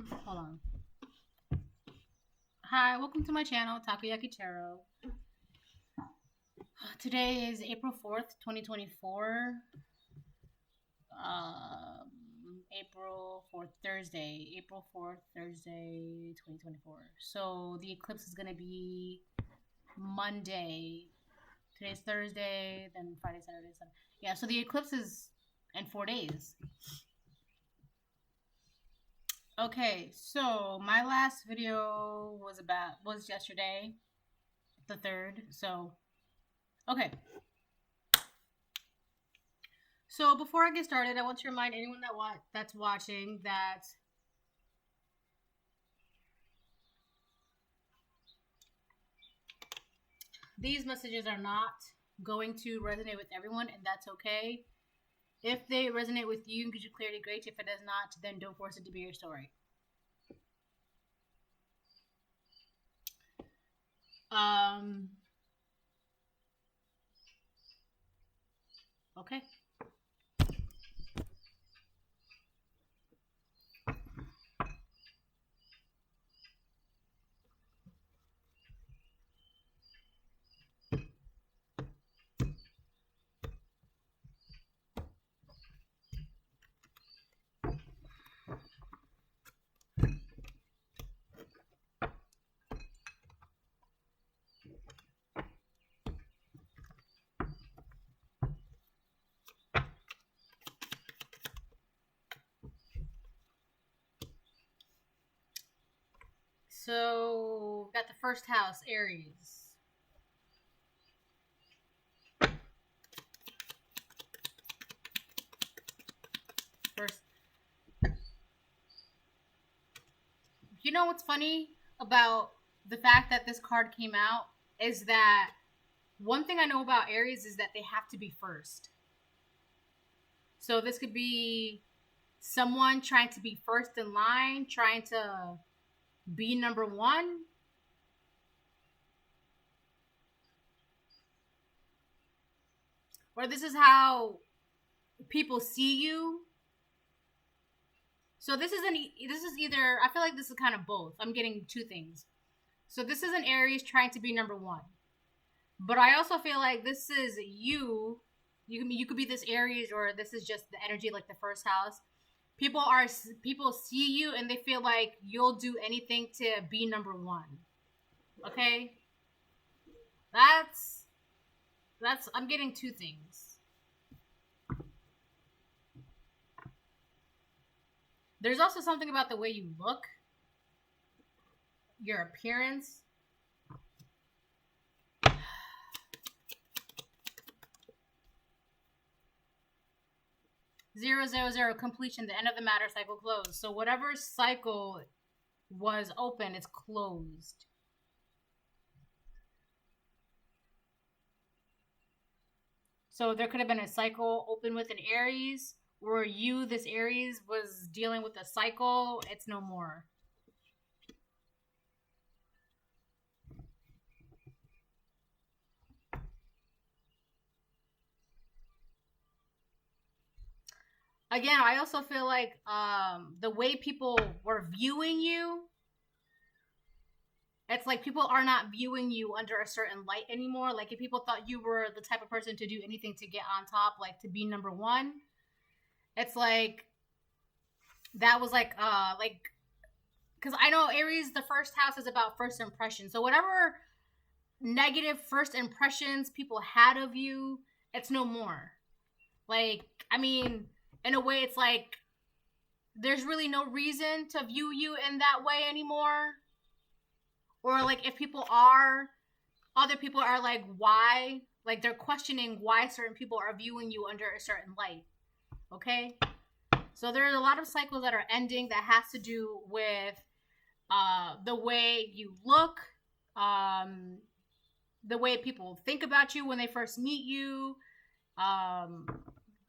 Hold on. Hi, welcome to my channel, Takoyaki Tarot. Today is April 4th, 2024. April 4th, Thursday. April 4th, Thursday, 2024. So the eclipse is going to be Monday. Today's Thursday, then Friday, Saturday, Sunday. Yeah, so the eclipse is in 4 days. Okay, so my last video was yesterday, the 3rd. So, okay. So before I get started, I want to remind anyone that's watching that these messages are not going to resonate with everyone, and that's okay. If they resonate with you and gives you clarity, great. If it does not, then don't force it to be your story. Okay. So, got the first house, Aries. First. You know what's funny about the fact that this card came out is that one thing I know about Aries is that they have to be first. So this could be someone trying to be first in line, trying to be number one. Or this is how people see you. So this is either, I feel like this is kind of both. I'm getting two things. So this is an Aries trying to be number one. But I also feel like this is you. You could be this Aries, or this is just the energy like the first house. People see you and they feel like you'll do anything to be number one. Okay? That's I'm getting two things. There's also something about the way you look, your appearance. 000 completion, the end of the matter, cycle closed. So whatever cycle was open, it's closed. So there could have been a cycle open with an Aries, or this Aries was dealing with a cycle. It's no more. Again, I also feel like the way people were viewing you, it's like people are not viewing you under a certain light anymore. Like if people thought you were the type of person to do anything to get on top, like to be number one, it's like that was like because I know Aries, the first house is about first impression. So whatever negative first impressions people had of you, it's no more. Like, I mean, in a way, it's like there's really no reason to view you in that way anymore. Or like if other people are like, why? Like they're questioning why certain people are viewing you under a certain light. Okay? So there are a lot of cycles that are ending that has to do with the way you look, the way people think about you when they first meet you.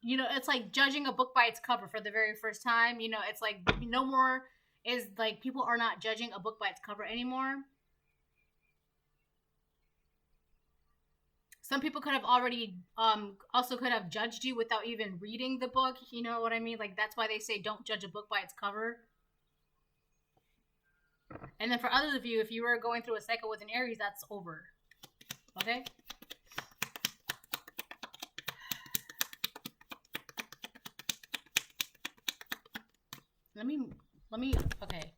You know, it's like judging a book by its cover for the very first time. You know, it's like no more is like people are not judging a book by its cover anymore. Some people could have already also could have judged you without even reading the book. You know what I mean? Like that's why they say don't judge a book by its cover. And then for others of you, if you were going through a cycle with an Aries, that's over. Okay? Let me, okay.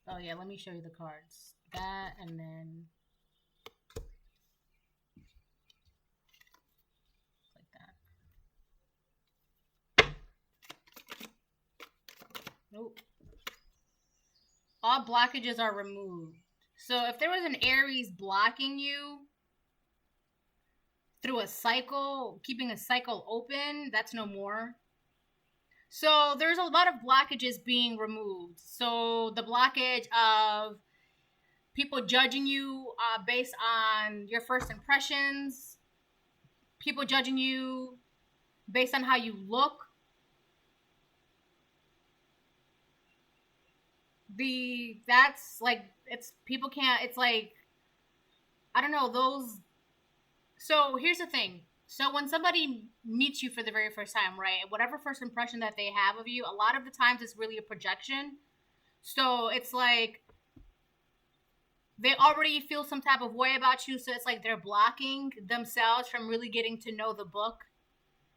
Oh yeah, let me show you the cards. That, and then like that. Nope. All blockages are removed. So if there was an Aries blocking you through a cycle, keeping a cycle open, that's no more. So there's a lot of blockages being removed. So the blockage of people judging you based on your first impressions, people judging you based on how you look, that's like, it's, people can't, it's like, I don't know, those. So here's the thing. So when somebody meets you for the very first time, right, whatever first impression that they have of you, a lot of the times it's really a projection. So it's like they already feel some type of way about you. So it's like they're blocking themselves from really getting to know the book.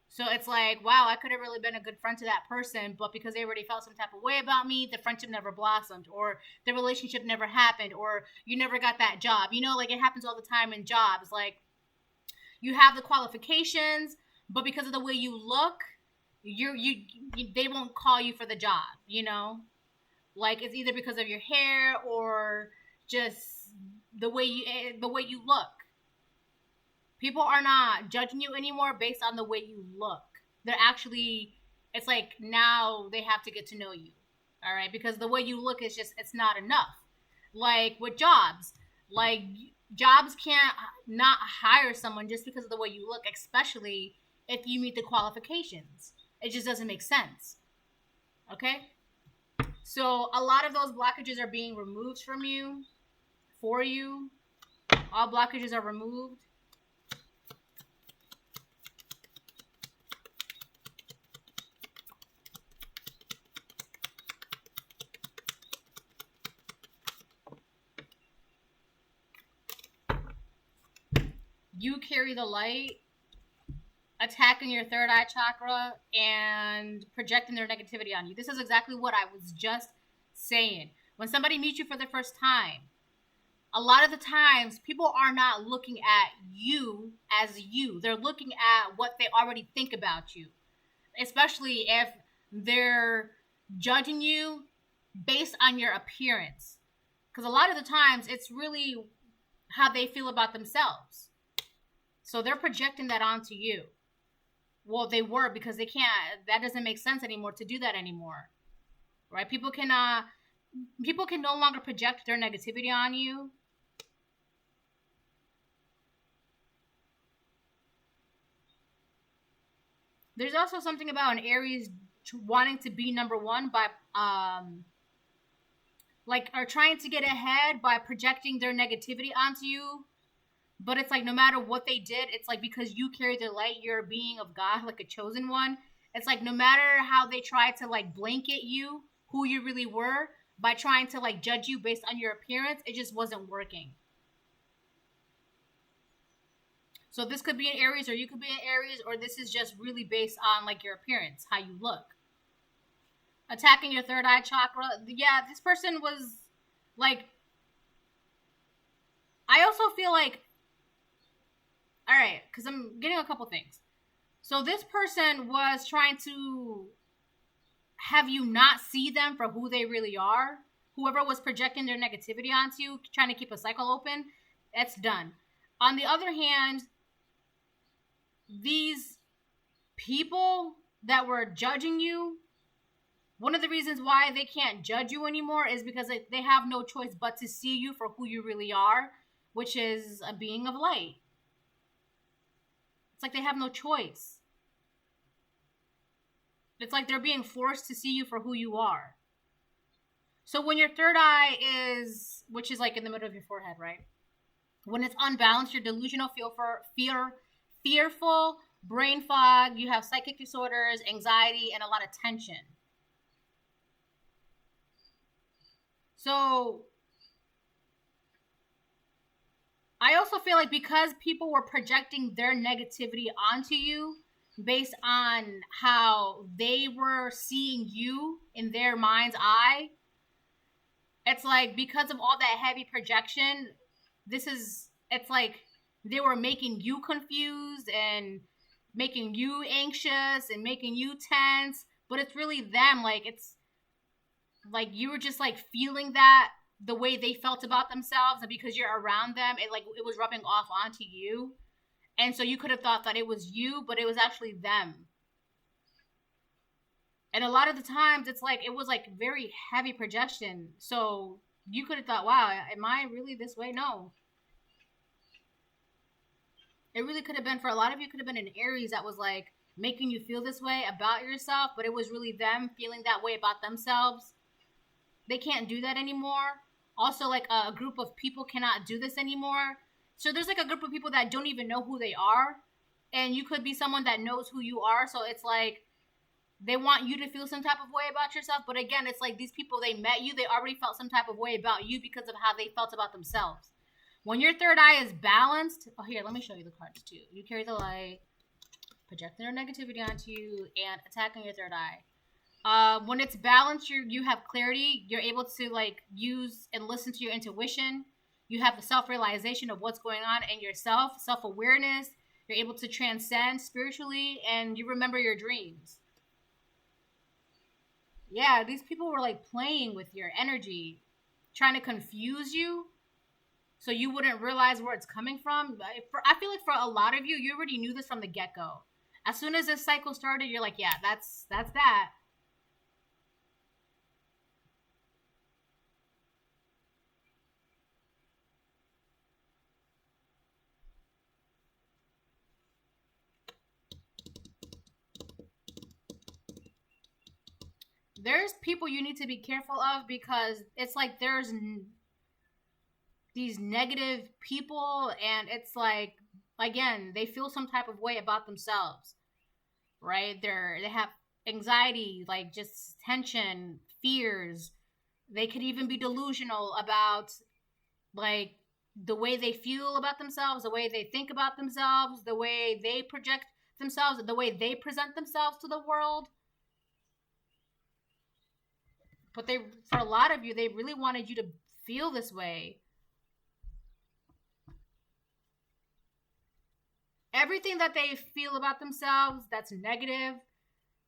So it's like, wow, I could have really been a good friend to that person, but because they already felt some type of way about me, the friendship never blossomed, or the relationship never happened, or you never got that job. You know, like it happens all the time in jobs. Like, you have the qualifications, but because of the way you look, they won't call you for the job, you know? Like, it's either because of your hair or just the way you look. People are not judging you anymore based on the way you look. They're actually, it's like now they have to get to know you. All right? Because the way you look is just, it's not enough. Like with jobs, like jobs can't not hire someone just because of the way you look, especially if you meet the qualifications. It just doesn't make sense. Okay? So a lot of those blockages are being removed from you, for you. All blockages are removed. You carry the light, attacking your third eye chakra and projecting their negativity on you. This is exactly what I was just saying. When somebody meets you for the first time, a lot of the times people are not looking at you as you. They're looking at what they already think about you, especially if they're judging you based on your appearance. Because a lot of the times it's really how they feel about themselves. So they're projecting that onto you. Well, they were, because they can't. That doesn't make sense anymore to do that anymore, right? People can no longer project their negativity on you. There's also something about an Aries wanting to be number one by or trying to get ahead by projecting their negativity onto you. But it's like no matter what they did, it's like because you carry the light, you're a being of God, like a chosen one. It's like no matter how they tried to like blanket you, who you really were, by trying to like judge you based on your appearance, it just wasn't working. So this could be an Aries, or you could be an Aries, or this is just really based on like your appearance, how you look. Attacking your third eye chakra. Yeah, this person was like, I also feel like, all right, because I'm getting a couple things. So this person was trying to have you not see them for who they really are. Whoever was projecting their negativity onto you, trying to keep a cycle open, that's done. On the other hand, these people that were judging you, one of the reasons why they can't judge you anymore is because they have no choice but to see you for who you really are, which is a being of light. It's like they have no choice. It's like they're being forced to see you for who you are. So when your third eye is, which is like in the middle of your forehead, right? When it's unbalanced, you're delusional, fearful, brain fog, you have psychic disorders, anxiety, and a lot of tension. So I also feel like because people were projecting their negativity onto you based on how they were seeing you in their mind's eye, it's like because of all that heavy projection, it's like they were making you confused and making you anxious and making you tense, but it's really them. Like, it's like you were just like feeling that the way they felt about themselves, and because you're around them, it was rubbing off onto you. And so you could have thought that it was you, but it was actually them. And a lot of the times it's like it was like very heavy projection. So you could have thought, wow, am I really this way? No. It really could have been, for a lot of you, could have been an Aries that was like making you feel this way about yourself, but it was really them feeling that way about themselves. They can't do that anymore. Also, like a group of people cannot do this anymore. So there's like a group of people that don't even know who they are. And you could be someone that knows who you are. So it's like they want you to feel some type of way about yourself. But again, it's like these people, they met you, they already felt some type of way about you because of how they felt about themselves. When your third eye is balanced, oh, here, let me show you the cards too. You carry the light, projecting their negativity onto you, and attacking your third eye. When it's balanced, you have clarity. You're able to like use and listen to your intuition. You have the self-realization of what's going on in yourself, self-awareness. You're able to transcend spiritually, and you remember your dreams. Yeah, these people were like playing with your energy, trying to confuse you so you wouldn't realize where it's coming from. I feel like for a lot of you, you already knew this from the get-go. As soon as this cycle started, you're like, yeah, that's that. There's people you need to be careful of because it's like there's these negative people, and it's like, again, they feel some type of way about themselves, right? They have anxiety, like just tension, fears. They could even be delusional about like the way they feel about themselves, the way they think about themselves, the way they project themselves, the way they present themselves to the world. But for a lot of you, they really wanted you to feel this way. Everything that they feel about themselves that's negative,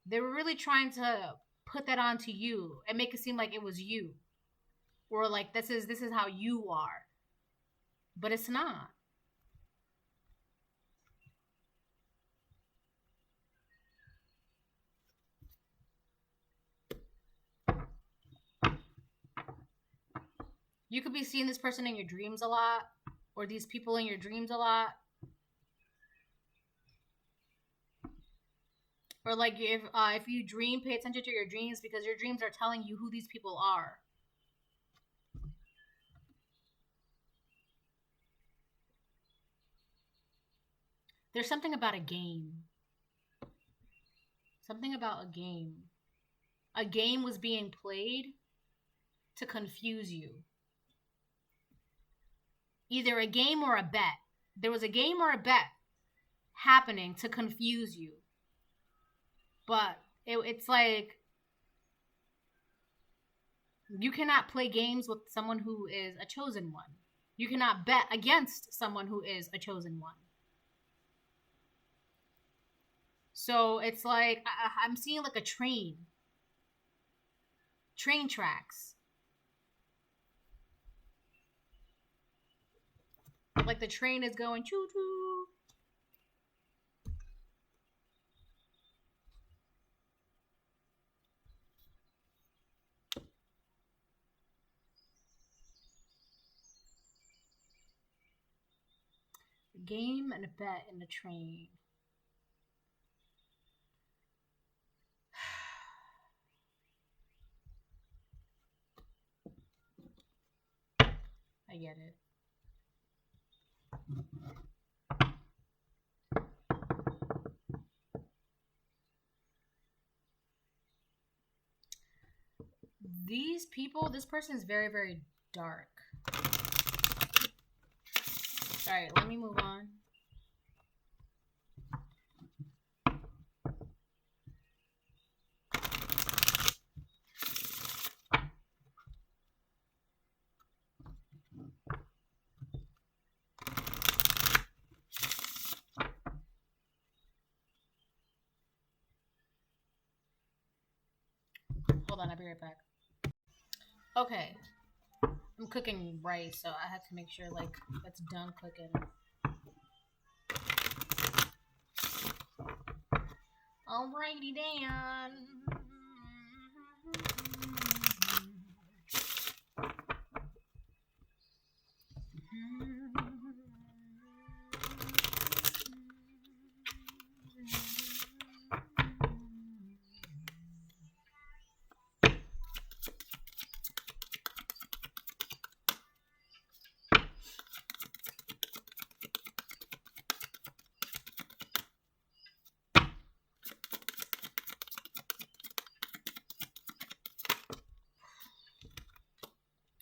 they were really trying to put that onto you and make it seem like it was you, or like this is how you are, but it's not. You could be seeing this person in your dreams a lot, or these people in your dreams a lot. Or like if you dream, pay attention to your dreams, because your dreams are telling you who these people are. There's something about a game. Something about a game. A game was being played to confuse you. Either a game or a bet. There was a game or a bet happening to confuse you. But it's like you cannot play games with someone who is a chosen one. You cannot bet against someone who is a chosen one. So it's like I'm seeing like a train tracks. Like the train is going choo choo. A game and a bet in the train. I get it. these people, this person is very, very dark. All right, let me move on. Hold on, I'll be right back. Okay. I'm cooking rice, so I have to make sure, like, it's done cooking. Alrighty then.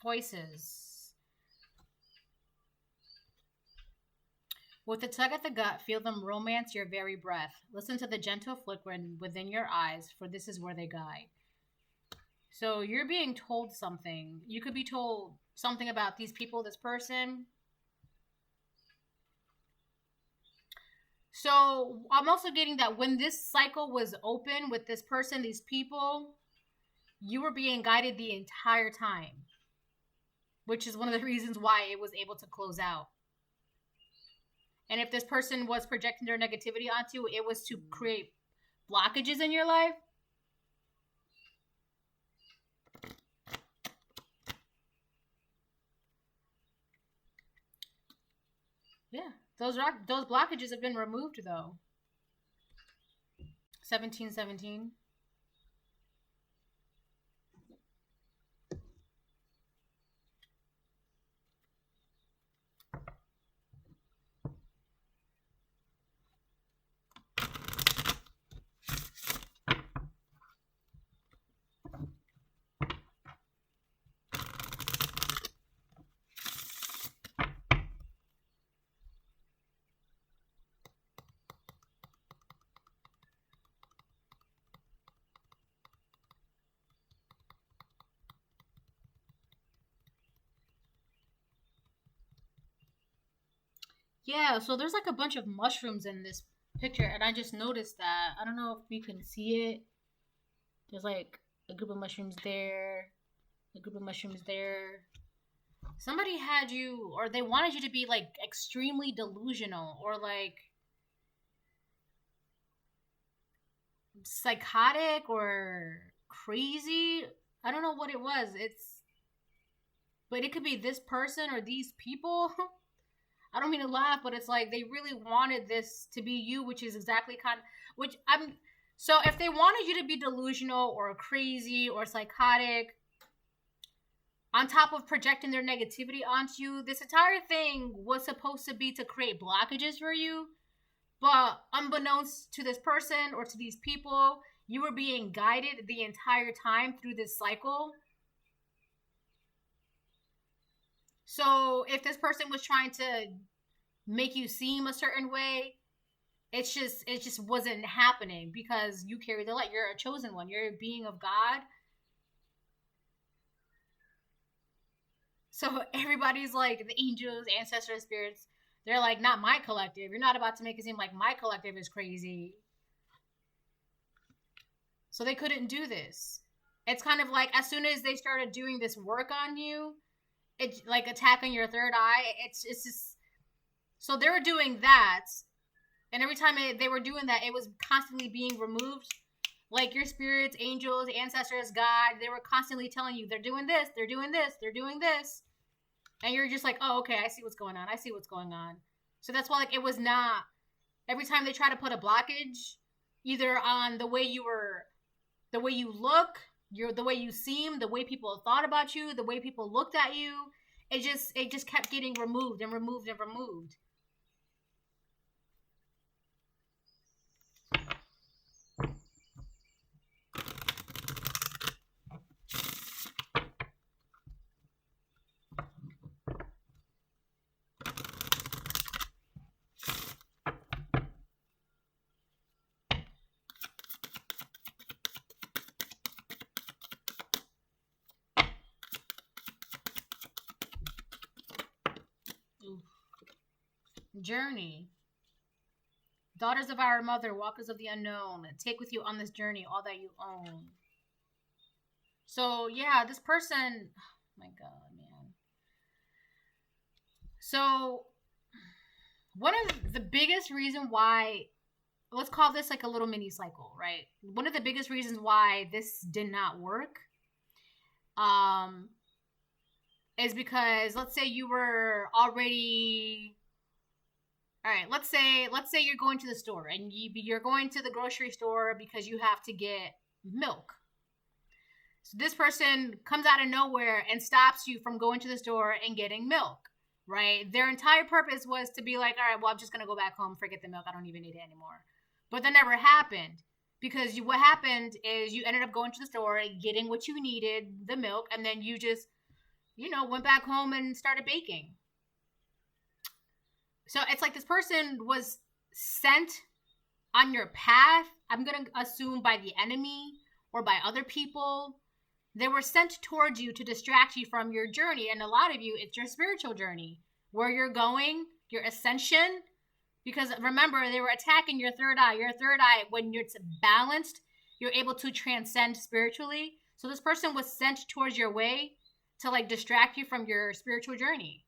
Voices. With a tug at the gut, feel them romance your very breath. Listen to the gentle flickering within your eyes, for this is where they guide. So you're being told something. You could be told something about these people, this person. So I'm also getting that when this cycle was open with this person, these people, you were being guided the entire time, which is one of the reasons why it was able to close out. And if this person was projecting their negativity onto, it was to create blockages in your life. Yeah, those blockages have been removed though. 1717. Yeah, so there's like a bunch of mushrooms in this picture, and I just noticed that. I don't know if we can see it. There's like a group of mushrooms there, a group of mushrooms there. Somebody had you, or they wanted you to be like extremely delusional or like psychotic or crazy. I don't know what it was. But it could be this person or these people. I don't mean to laugh, but it's like they really wanted this to be you, which is exactly so if they wanted you to be delusional or crazy or psychotic, on top of projecting their negativity onto you, this entire thing was supposed to be to create blockages for you. But unbeknownst to this person or to these people, you were being guided the entire time through this cycle. So if this person was trying to make you seem a certain way, it just wasn't happening because you carry the light. You're a chosen one. You're a being of God. So everybody's like the angels, ancestors, spirits. They're like, not my collective. You're not about to make it seem like my collective is crazy. So they couldn't do this. It's kind of like as soon as they started doing this work on you, it's like attacking your third eye. It's just so they were doing that, and every time they were doing that, it was constantly being removed. Like your spirits, angels, ancestors, God, they were constantly telling you they're doing this, they're doing this, they're doing this, and you're just like, oh, okay, I see what's going on. I see what's going on. So that's why like it was not. Every time they try to put a blockage, either on the way you look, the way you seem, the way people thought about you, the way people looked at you, it just kept getting removed and removed and removed. Journey. Daughters of our mother, walkers of the unknown, take with you on this journey all that you own. So yeah, this person, oh my God, man. So one of the biggest reason why, let's call this like a little mini cycle, right? One of the biggest reasons why this did not work, is because let's say you were already, all right, let's say you're going to the store and you're going to the grocery store because you have to get milk. So this person comes out of nowhere and stops you from going to the store and getting milk, right? Their entire purpose was to be like, all right, well, I'm just going to go back home, forget the milk. I don't even need it anymore. But that never happened, because what happened is you ended up going to the store and getting what you needed, the milk, and then you just, went back home and started baking. So it's like this person was sent on your path, I'm going to assume by the enemy or by other people. They were sent towards you to distract you from your journey. And a lot of you, it's your spiritual journey, where you're going, your ascension. Because remember, they were attacking your third eye. Your third eye, when it's balanced, you're able to transcend spiritually. So this person was sent towards your way to like distract you from your spiritual journey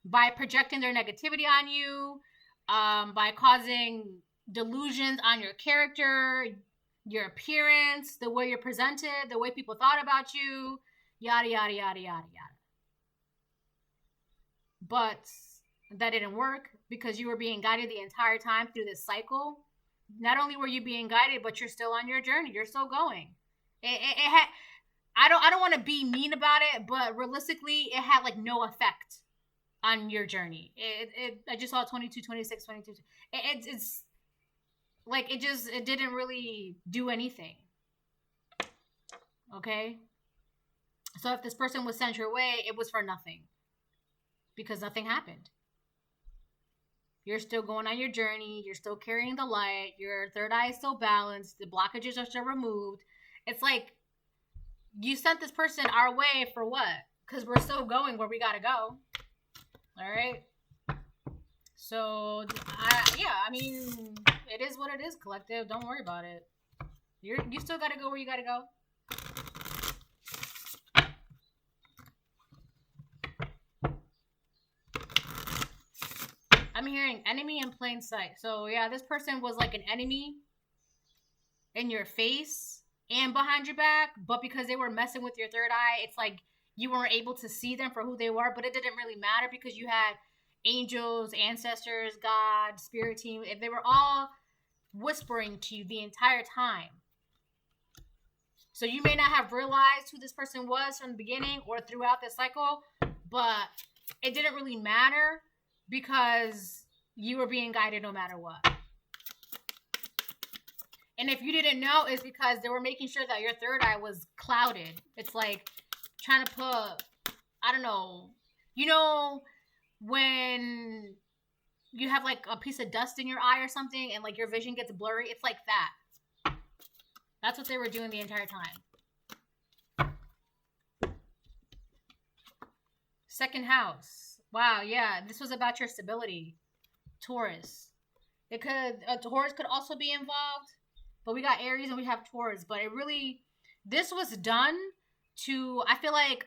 by projecting their negativity on you, by causing delusions on your character, your appearance, the way you're presented, the way people thought about you, yada, yada, yada, yada, yada. But that didn't work because you were being guided the entire time through this cycle. Not only were you being guided, but you're still on your journey. You're still going. I don't want to be mean about it, but realistically, it had like no effect on your journey. I just saw 22, 26, 22. It's like, it didn't really do anything. Okay? So if this person was sent your way, it was for nothing. Because nothing happened. You're still going on your journey. You're still carrying the light. Your third eye is still balanced. The blockages are still removed. It's like, you sent this person our way for what? Because we're still going where we gotta go. All right? So, I mean, it is what it is, collective. Don't worry about it. You still gotta go where you gotta go. I'm hearing enemy in plain sight. So, yeah, this person was like an enemy in your face and behind your back. But because they were messing with your third eye, it's like you weren't able to see them for who they were. But it didn't really matter because you had angels, ancestors, God, spirit team. They were all whispering to you the entire time. So you may not have realized who this person was from the beginning or throughout this cycle, but it didn't really matter because you were being guided no matter what. And if you didn't know, it's because they were making sure that your third eye was clouded. It's like trying to put, I don't know, when you have like a piece of dust in your eye or something and like your vision gets blurry, it's like that. That's what they were doing the entire time. Second house. Wow, yeah, this was about your stability. Taurus. Taurus could also be involved, but we got Aries and we have Taurus. But this was done to, I feel like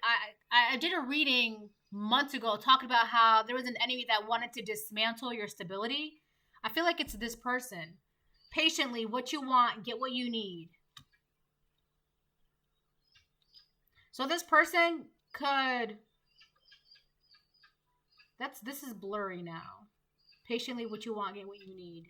I did a reading months ago talking about how there was an enemy that wanted to dismantle your stability. I feel like it's this person. Patiently, what you want, get what you need. So this person could, this is blurry now. Patiently, what you want, get what you need.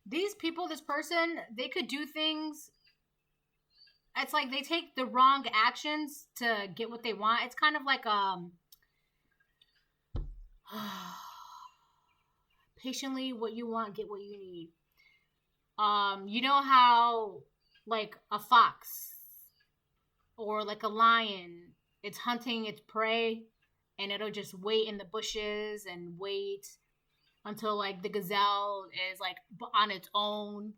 These people, this person, they could do things. It's like they take the wrong actions to get what they want. It's kind of like patiently, what you want, get what you need. You know how like a fox or like a lion, it's hunting its prey and it'll just wait in the bushes and wait until like the gazelle is like on its own,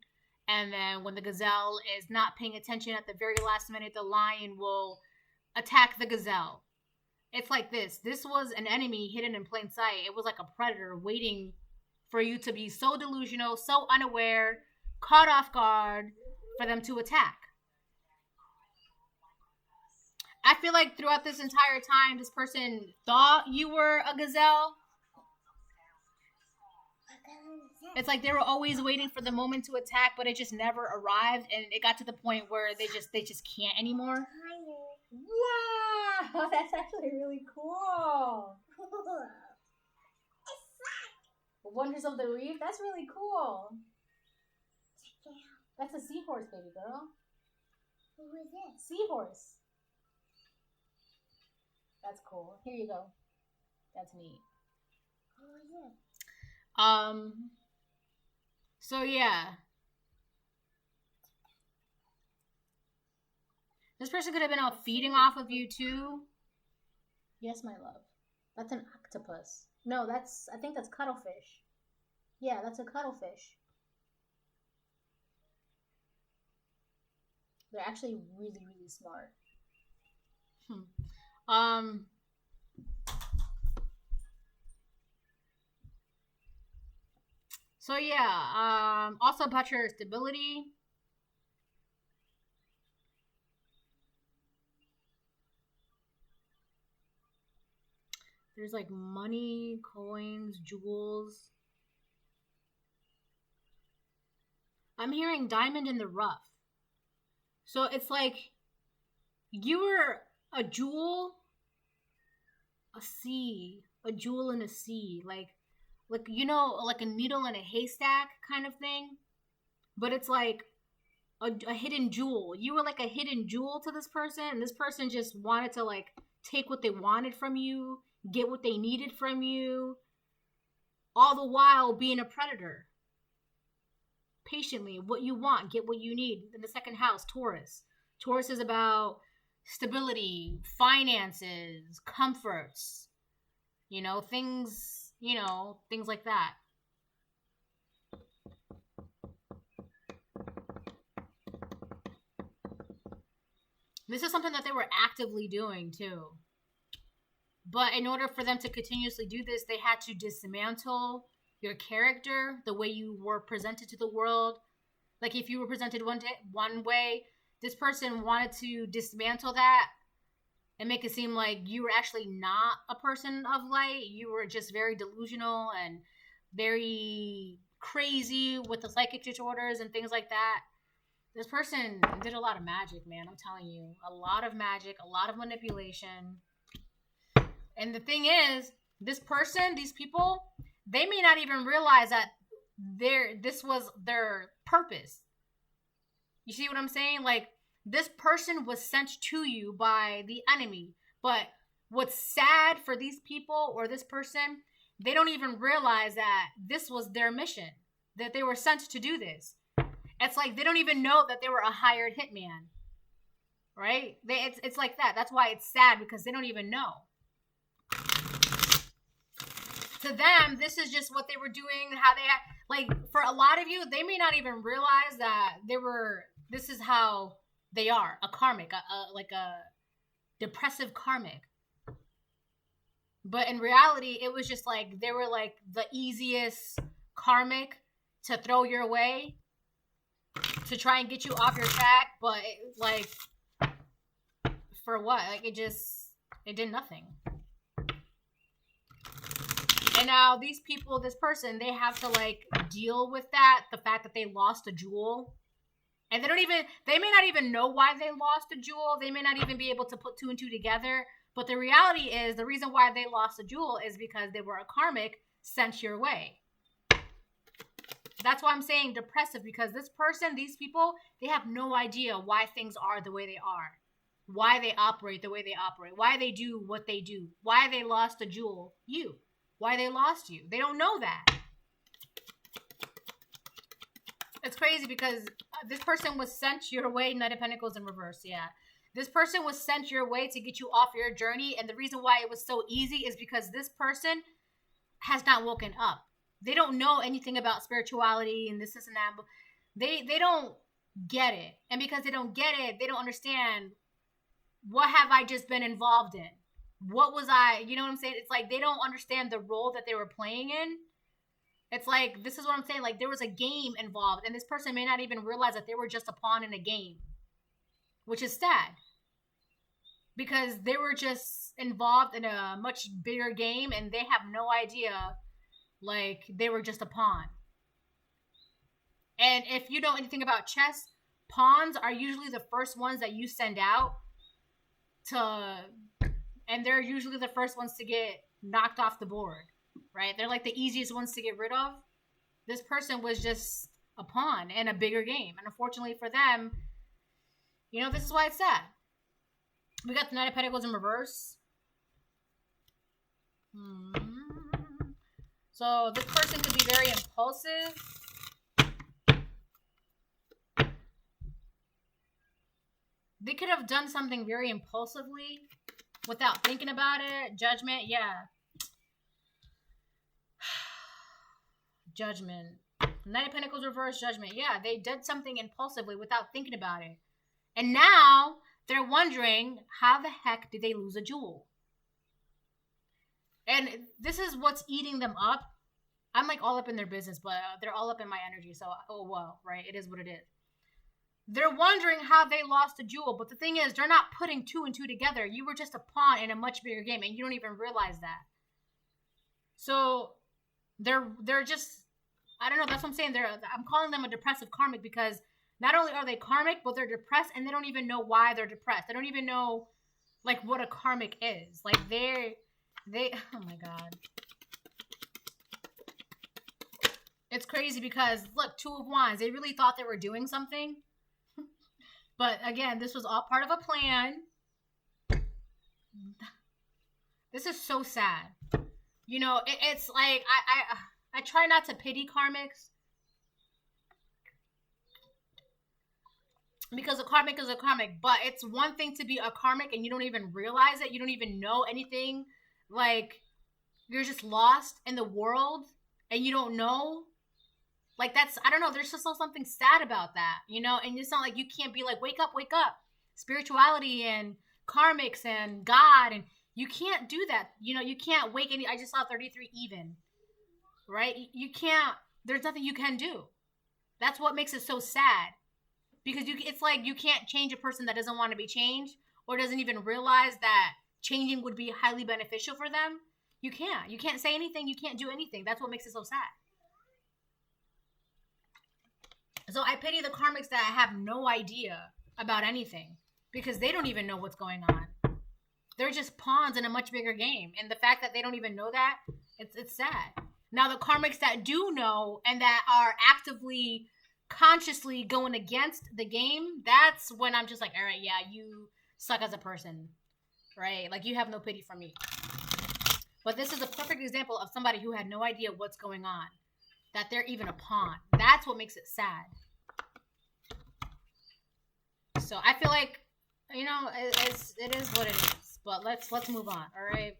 and then when the gazelle is not paying attention at the very last minute, the lion will attack the gazelle. It's like this. This was an enemy hidden in plain sight. It was like a predator waiting for you to be so delusional, so unaware, caught off guard for them to attack. I feel like throughout this entire time, this person thought you were a gazelle. It's like they were always waiting for the moment to attack, but it just never arrived, and it got to the point where they just can't anymore. Wow, that's actually really cool. Wonders of the Reef. That's really cool. That's a seahorse, baby girl. Who is it? Seahorse. That's cool. Here you go. That's neat. Who is it? So yeah. This person could have been out feeding off of you too. Yes, my love. That's an octopus. No, I think that's cuttlefish. Yeah, that's a cuttlefish. They're actually really, really smart. So yeah, also about your stability. There's like money, coins, jewels. I'm hearing diamond in the rough. So it's like you were a jewel, a jewel in a sea, like you know, like a needle in a haystack kind of thing. But it's like a hidden jewel. You were like a hidden jewel to this person, and this person just wanted to like take what they wanted from you, get what they needed from you, all the while being a predator. Patiently, what you want, get what you need. In the second house, Taurus. Taurus is about stability, finances, comforts, things like that. This is something that they were actively doing too. But in order for them to continuously do this, they had to dismantle your character, the way you were presented to the world. Like if you were presented one way, this person wanted to dismantle that and make it seem like you were actually not a person of light. You were just very delusional and very crazy with the psychic disorders and things like that. This person did a lot of magic, man. I'm telling you. A lot of magic, a lot of manipulation. And the thing is, this person, these people, they may not even realize that this was their purpose. You see what I'm saying? Like, this person was sent to you by the enemy. But what's sad for these people or this person, they don't even realize that this was their mission, that they were sent to do this. It's like they don't even know that they were a hired hitman, right? It's like that. That's why it's sad, because they don't even know. To them, this is just what they were doing, how they like, for a lot of you, they may not even realize that this is how they are, a karmic, like a depressive karmic. But in reality, it was just like, they were like the easiest karmic to throw your way, to try and get you off your track, but like, for what? Like, it did nothing. And now these people, this person, they have to like deal with that, the fact that they lost a jewel. And they may not even know why they lost a jewel. They may not even be able to put two and two together. But the reality is, the reason why they lost a jewel is because they were a karmic sent your way. That's why I'm saying depressive, because this person, these people, they have no idea why things are the way they are. Why they operate the way they operate. Why they do what they do. Why they lost a jewel. Why they lost you. They don't know that. It's crazy because this person was sent your way. Knight of Pentacles in reverse, yeah. This person was sent your way to get you off your journey. And the reason why it was so easy is because this person has not woken up. They don't know anything about spirituality and this and that. They don't get it. And because they don't get it, they don't understand what have I just been involved in? What was I, you know what I'm saying? It's like they don't understand the role that they were playing in. It's like, this is what I'm saying. Like, there was a game involved, and this person may not even realize that they were just a pawn in a game, which is sad because they were just involved in a much bigger game and they have no idea, like, they were just a pawn. And if you know anything about chess, pawns are usually the first ones that you send out to, and they're usually the first ones to get knocked off the board, right? They're like the easiest ones to get rid of. This person was just a pawn in a bigger game. And unfortunately for them, you know, this is why it's sad. We got the Knight of Pentacles in reverse. So this person could be very impulsive. They could have done something very impulsively without thinking about it. Judgment, yeah. Judgment. Knight of Pentacles reverse, Judgment. Yeah, they did something impulsively without thinking about it. And now they're wondering, how the heck did they lose a jewel? And this is what's eating them up. I'm like all up in their business, but they're all up in my energy. So, oh well, right? It is what it is. They're wondering how they lost a jewel. But the thing is, they're not putting two and two together. You were just a pawn in a much bigger game, and you don't even realize that. So they're just, I don't know. That's what I'm saying. I'm calling them a depressive karmic because not only are they karmic, but they're depressed, and they don't even know why they're depressed. They don't even know, like, what a karmic is. Like, they, oh my God. It's crazy because, look, Two of Wands. They really thought they were doing something. But, again, this was all part of a plan. This is so sad. You know, it's like, I try not to pity karmics. Because a karmic is a karmic. But it's one thing to be a karmic and you don't even realize it. You don't even know anything. Like, you're just lost in the world and you don't know. Like, that's, I don't know, there's just something sad about that, you know? And it's not like you can't be like, wake up. Spirituality and karmics and God, and you can't do that. You know, you can't wake any, I just saw 33 even, right? You can't, there's nothing you can do. That's what makes it so sad. Because it's like you can't change a person that doesn't want to be changed or doesn't even realize that changing would be highly beneficial for them. You can't say anything. You can't do anything. That's what makes it so sad. So I pity the karmics that have no idea about anything because they don't even know what's going on. They're just pawns in a much bigger game. And the fact that they don't even know that, it's sad. Now the karmics that do know and that are actively, consciously going against the game, that's when I'm just like, all right, yeah, you suck as a person, right? Like, you have no pity for me. But this is a perfect example of somebody who had no idea what's going on. That they're even a pawn. That's what makes it sad. So I feel like, you know, it is what it is. But let's move on. All right.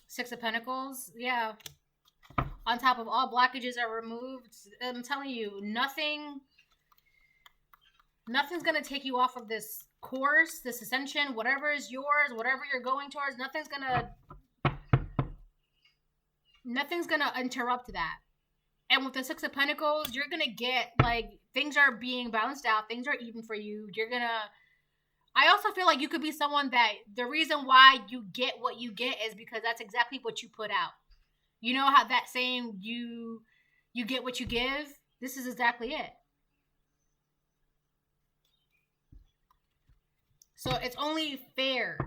Six of Pentacles. Yeah. On top of all blockages are removed. I'm telling you, nothing's going to take you off of this course, this ascension, whatever is yours, whatever you're going towards, nothing's going to interrupt that. And with the Six of Pentacles, you're going to get, like, things are being balanced out. Things are even for you. I also feel like you could be someone that the reason why you get what you get is because that's exactly what you put out. You know how that saying, you get what you give? This is exactly it. So it's only fair.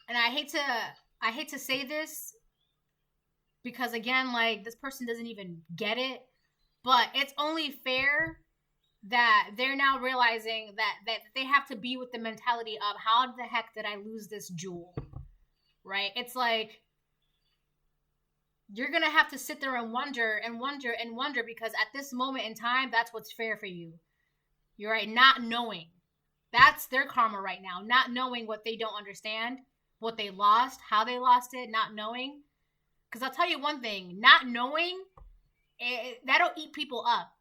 And I hate to say this because, again, like, this person doesn't even get it, but it's only fair that they're now realizing that they have to be with the mentality of, how the heck did I lose this jewel? Right? It's like, you're going to have to sit there and wonder because at this moment in time, that's what's fair for you. You're right, not knowing. That's their karma right now. Not knowing what they don't understand, what they lost, how they lost it, not knowing. Because I'll tell you one thing, not knowing, that'll eat people up.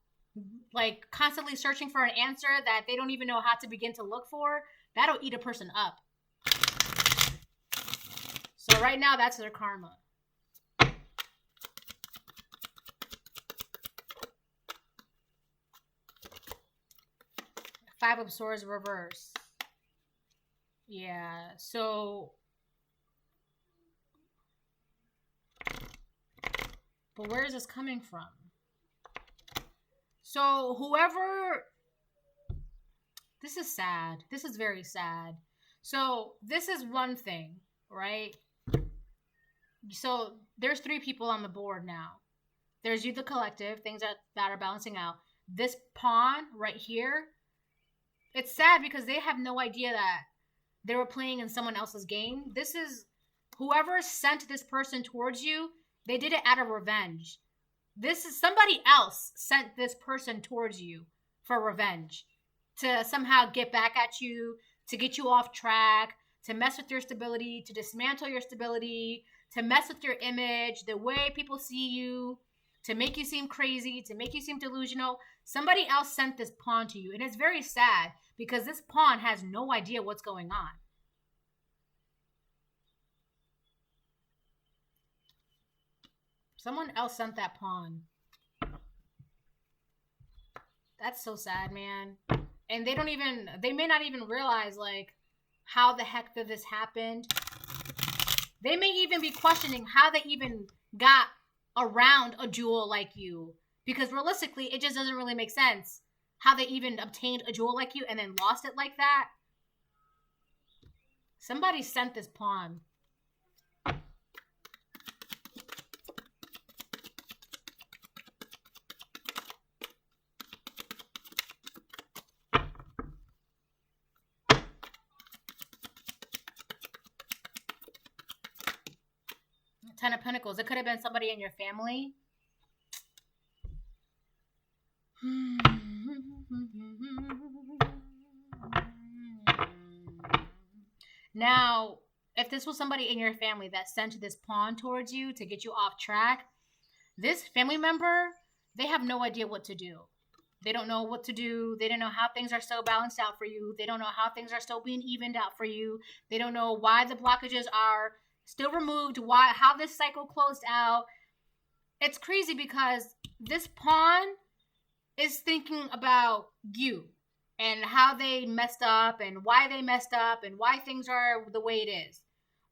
Like constantly searching for an answer that they don't even know how to begin to look for, that'll eat a person up. So right now, that's their karma. Five of Swords reverse. Yeah, so... But where is this coming from? So whoever... This is sad. This is very sad. So this is one thing, right? So there's 3 people on the board now. There's you, the collective, things that are balancing out. This pawn right here, it's sad because they have no idea that they were playing in someone else's game. This is whoever sent this person towards you, they did it out of revenge. This is somebody else sent this person towards you for revenge, to somehow get back at you, to get you off track, to mess with your stability, to dismantle your stability, to mess with your image, the way people see you, to make you seem crazy, to make you seem delusional. Somebody else sent this pawn to you. And it's very sad because this pawn has no idea what's going on. Someone else sent that pawn. That's so sad, man. And they may not even realize, like, how the heck did this happen. They may even be questioning how they even got around a jewel like you. Because realistically, it just doesn't really make sense how they even obtained a jewel like you and then lost it like that. Somebody sent this pawn. Ten of Pentacles. It could have been somebody in your family. Now, if this was somebody in your family that sent this pawn towards you to get you off track, this family member, they have no idea what to do. They don't know what to do. They don't know how things are still balanced out for you. They don't know how things are still being evened out for you. They don't know why the blockages are still removed, how this cycle closed out. It's crazy because this pawn is thinking about you and how they messed up and why they messed up and why things are the way it is,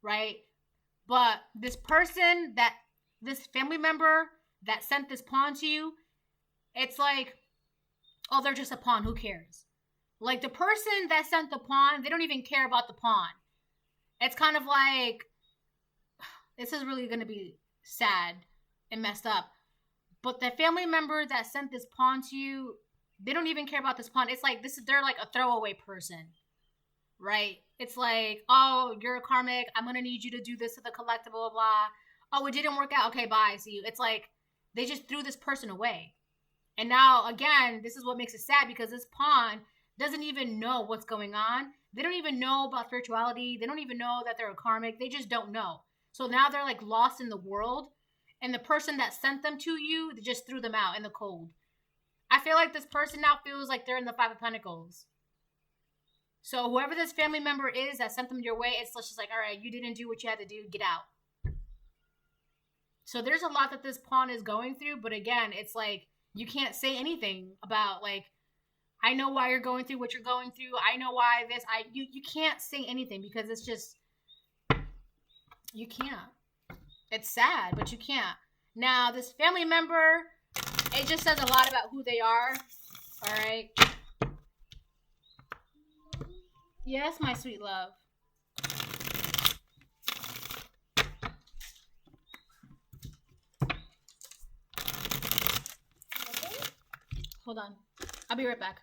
right? But this family member that sent this pawn to you, it's like, oh, they're just a pawn, who cares? Like, the person that sent the pawn, they don't even care about the pawn. It's kind of like, this is really going to be sad and messed up. But the family member that sent this pawn to you, they don't even care about this pawn. It's like, they're like a throwaway person, right? It's like, oh, you're a karmic. I'm going to need you to do this to the collective, blah, blah, blah. Oh, it didn't work out. Okay, bye. See you. It's like, they just threw this person away. And now, again, this is what makes it sad because this pawn doesn't even know what's going on. They don't even know about spirituality. They don't even know that they're a karmic. They just don't know. So now they're like lost in the world. And the person that sent them to you, they just threw them out in the cold. I feel like this person now feels like they're in the Five of Pentacles. So whoever this family member is that sent them your way, it's just like, all right, you didn't do what you had to do. Get out. So there's a lot that this pawn is going through. But again, it's like, you can't say anything about, like, I know why you're going through what you're going through. I know why this. You can't say anything because it's just, you can't. It's sad, but you can't. Now, this family member, it just says a lot about who they are. All right. Yes, my sweet love. Hold on. I'll be right back.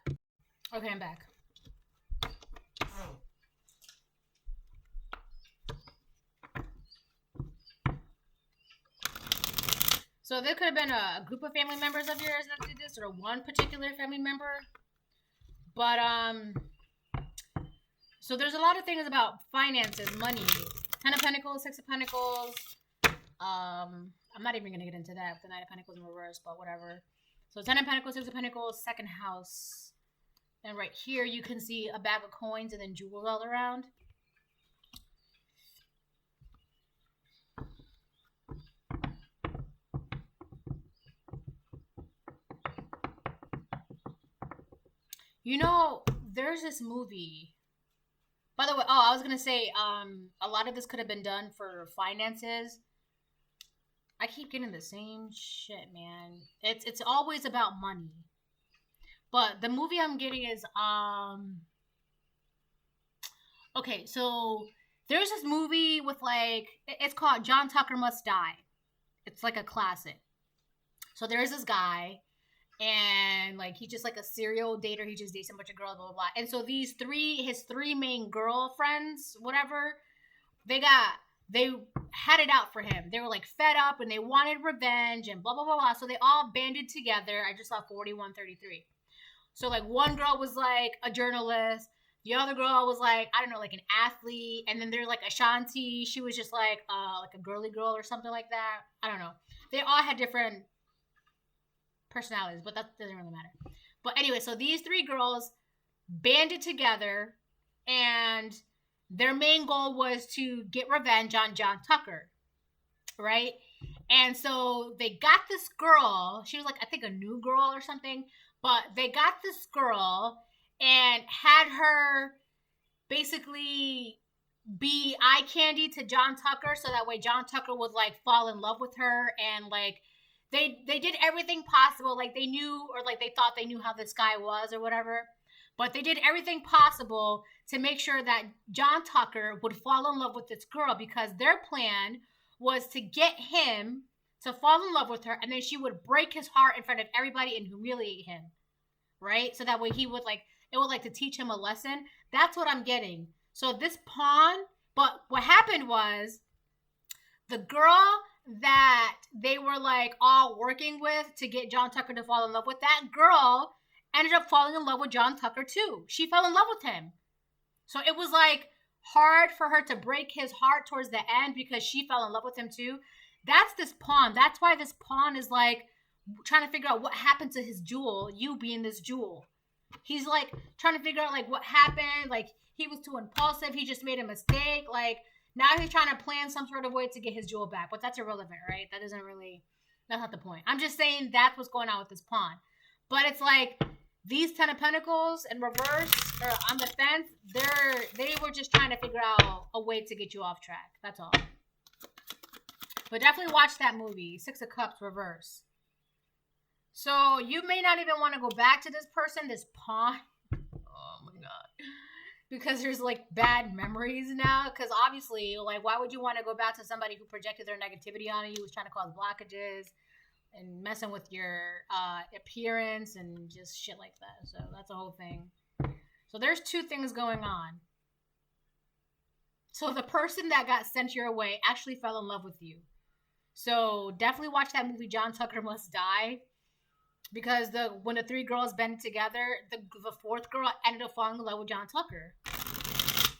Okay, I'm back. So there could have been a group of family members of yours that did this, or one particular family member. But So there's a lot of things about finances, money. Ten of Pentacles, Six of Pentacles. I'm not even gonna get into that. The Knight of Pentacles in reverse, but whatever. So Ten of Pentacles, Six of Pentacles, second house. And right here you can see a bag of coins and then jewels all around. You know, there's this movie. By the way, I was gonna say, a lot of this could have been done for finances. I keep getting the same shit, man. It's always about money. But the movie I'm getting is okay, so there's this movie with it's called John Tucker Must Die. It's like a classic. So there's this guy and he's just like a serial dater. He just dates a bunch of girls, blah blah blah. And so his three main girlfriends, whatever, they had it out for him. They were like fed up and they wanted revenge and blah blah blah blah. So they all banded together. I just saw 4133. So one girl was like a journalist, the other girl was like, I don't know, like an athlete, and then there's like Ashanti. She was just like a girly girl or something like that. I don't know. They all had different personalities, but that doesn't really matter. But anyway, so these three girls banded together and their main goal was to get revenge on John Tucker, right? And so they got this girl. She was I think a new girl or something, but they got this girl and had her basically be eye candy to John Tucker, so that way John Tucker would fall in love with her. And they did everything possible. They knew, or they thought they knew how this guy was or whatever. But they did everything possible to make sure that John Tucker would fall in love with this girl, because their plan was to get him to fall in love with her, and then she would break his heart in front of everybody and humiliate him, right? So that way he would it would to teach him a lesson. That's what I'm getting. So this pawn, but what happened was the girl that they were all working with to get John Tucker to fall in love with, that girl ended up falling in love with John Tucker too. She fell in love with him. So it was hard for her to break his heart towards the end because she fell in love with him too. That's this pawn. That's why this pawn is trying to figure out what happened to his jewel, you being this jewel. He's trying to figure out what happened. He was too impulsive. He just made a mistake. Now he's trying to plan some sort of way to get his jewel back. But that's irrelevant, right? That's not the point. I'm just saying that's what's going on with this pawn. But it's these Ten of Pentacles in reverse or on the fence, they were just trying to figure out a way to get you off track. That's all. But definitely watch that movie, Six of Cups reverse. So you may not even want to go back to this person, this pawn. Oh my God. Because there's bad memories now. Because obviously, why would you want to go back to somebody who projected their negativity on you, was trying to cause blockages and messing with your appearance and just shit like that. So that's the whole thing. So there's two things going on. So the person that got sent your way actually fell in love with you. So definitely watch that movie, John Tucker Must Die. Because when the three girls banded together, the fourth girl ended up falling in love with John Tucker.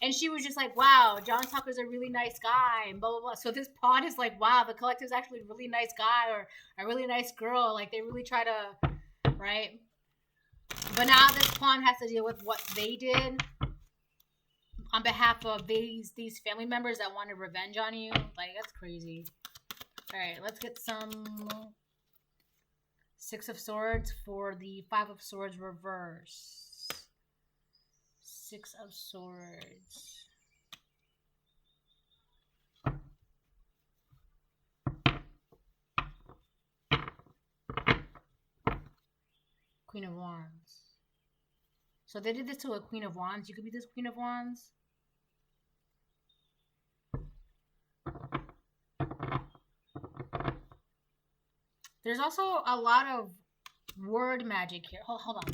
And she was just wow, John Tucker's a really nice guy, and blah, blah, blah. So this pawn is wow, the collective's actually a really nice guy or a really nice girl. They really try to, right? But now this pawn has to deal with what they did on behalf of these family members that wanted revenge on you. That's crazy. All right, let's get some Six of Swords for the Five of Swords reverse. Six of Swords. Queen of Wands. So they did this to a Queen of Wands. You could be this Queen of Wands. There's also a lot of word magic here. Hold on.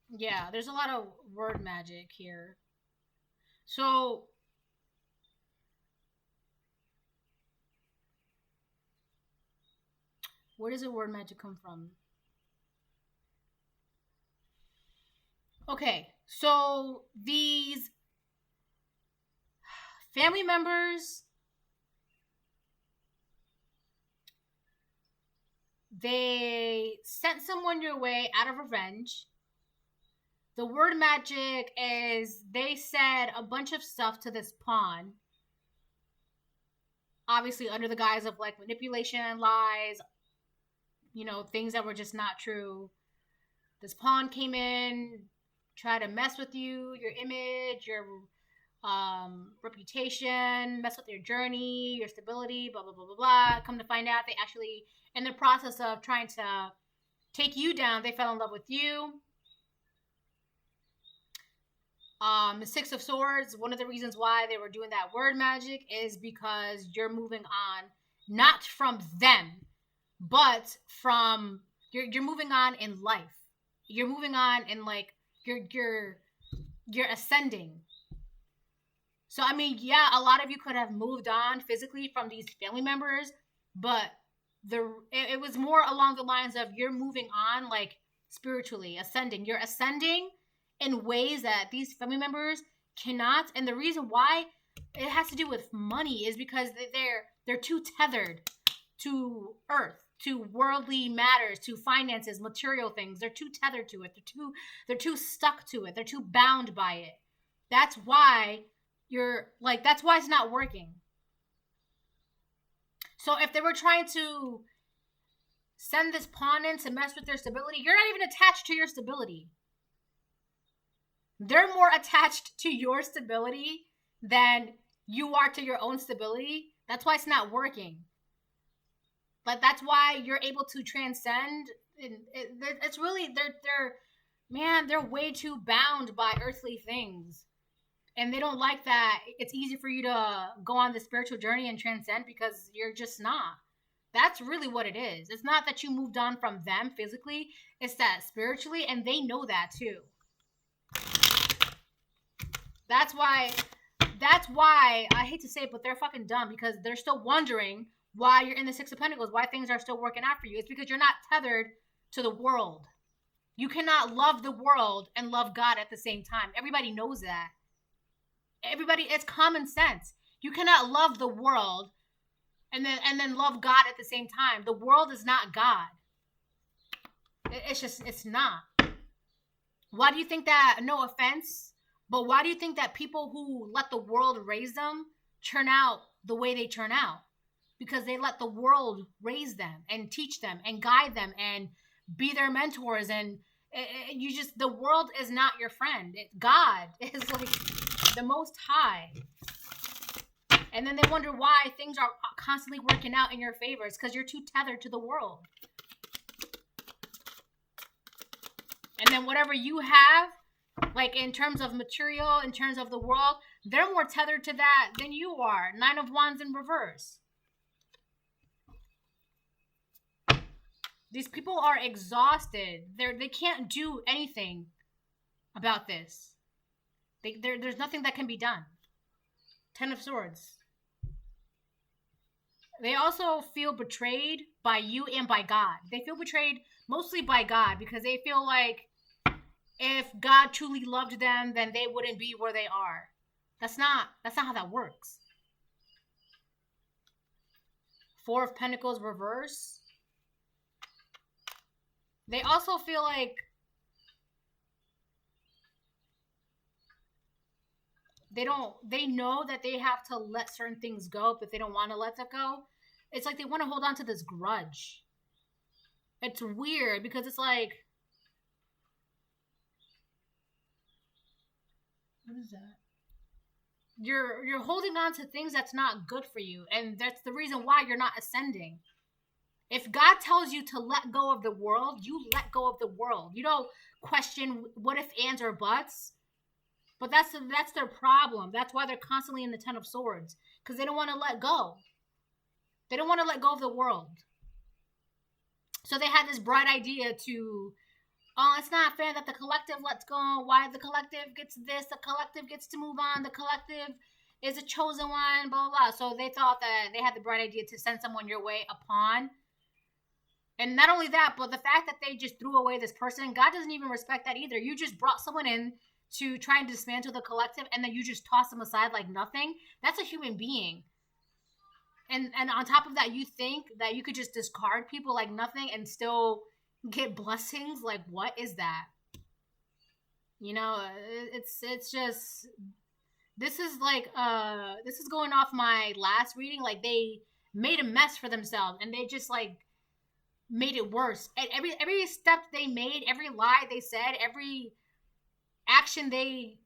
Yeah, there's a lot of word magic here. So where does the word magic come from? Okay, So these family members, they sent someone your way out of revenge. The word magic is they said a bunch of stuff to this pawn, obviously under the guise of like manipulation, lies, things that were just not true. This pawn came in, tried to mess with you, your image, your reputation, mess with your journey, your stability, blah, blah, blah, blah, blah. Come to find out, they actually, in the process of trying to take you down, they fell in love with you. The Six of Swords, one of the reasons why they were doing that word magic is because you're moving on, not from them, but from, you're moving on in life. You're moving on in like, you're ascending. So, I mean, yeah, a lot of you could have moved on physically from these family members, but it was more along the lines of you're moving on like spiritually, ascending. You're ascending in ways that these family members cannot. And the reason why it has to do with money is because they're too tethered to earth, to worldly matters, to finances, material things. They're too tethered to it. They're too stuck to it. They're too bound by it. That's why that's why it's not working. So if they were trying to send this pawn in to mess with their stability, you're not even attached to your stability. They're more attached to your stability than you are to your own stability. That's why it's not working. But that's why you're able to transcend. It's really, they're way too bound by earthly things. And they don't like that it's easy for you to go on the spiritual journey and transcend because you're just not. That's really what it is. It's not that you moved on from them physically. It's that spiritually, and they know that too. That's why I hate to say it, but they're fucking dumb because they're still wondering why you're in the Six of Pentacles, why things are still working out for you. It's because you're not tethered to the world. You cannot love the world and love God at the same time. Everybody knows that. It's common sense. You cannot love the world and then love God at the same time. The world is not God. It's not. Why do you think that, no offense, but why do you think that people who let the world raise them turn out the way they turn out? Because they let the world raise them and teach them and guide them and be their mentors. And the world is not your friend. God is like the Most High. And then they wonder why things are constantly working out in your favor. It's because you're too tethered to the world. And then whatever you have, like in terms of material, in terms of the world, they're more tethered to that than you are. 9 of Wands in reverse. These people are exhausted. They can't do anything about this. There's nothing that can be done. 10 of Swords. They also feel betrayed by you and by God. They feel betrayed mostly by God because they feel like if God truly loved them, then they wouldn't be where they are. That's not how that works. 4 of Pentacles reverse. They also feel like they know that they have to let certain things go, but they don't want to let that go. It's like they want to hold on to this grudge. It's weird because it's like, what is that? You're holding on to things that's not good for you, and that's the reason why you're not ascending. If God tells you to let go of the world, you let go of the world. You don't question what if, ands, or buts. But that's their problem. That's why they're constantly in the 10 of Swords. Because they don't want to let go. They don't want to let go of the world. So they had this bright idea to, oh, it's not fair that the collective lets go. Why the collective gets this? The collective gets to move on. The collective is a chosen one, blah, blah, blah. So they thought that they had the bright idea to send someone your way, a pawn. And not only that, but the fact that they just threw away this person, God doesn't even respect that either. You just brought someone in to try and dismantle the collective, and then you just toss them aside like nothing. That's a human being. And on top of that, you think that you could just discard people like nothing and still get blessings? Like, what is that? You know, it's just, this is like this is going off my last reading. Like, they made a mess for themselves, and they just like made it worse. And every step they made, every lie they said, every action they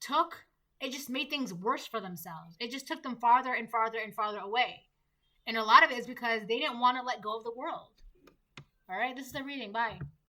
took, it just made things worse for themselves. It just took them farther and farther and farther away. And a lot of it is because they didn't want to let go of the world. All right, this is the reading. Bye.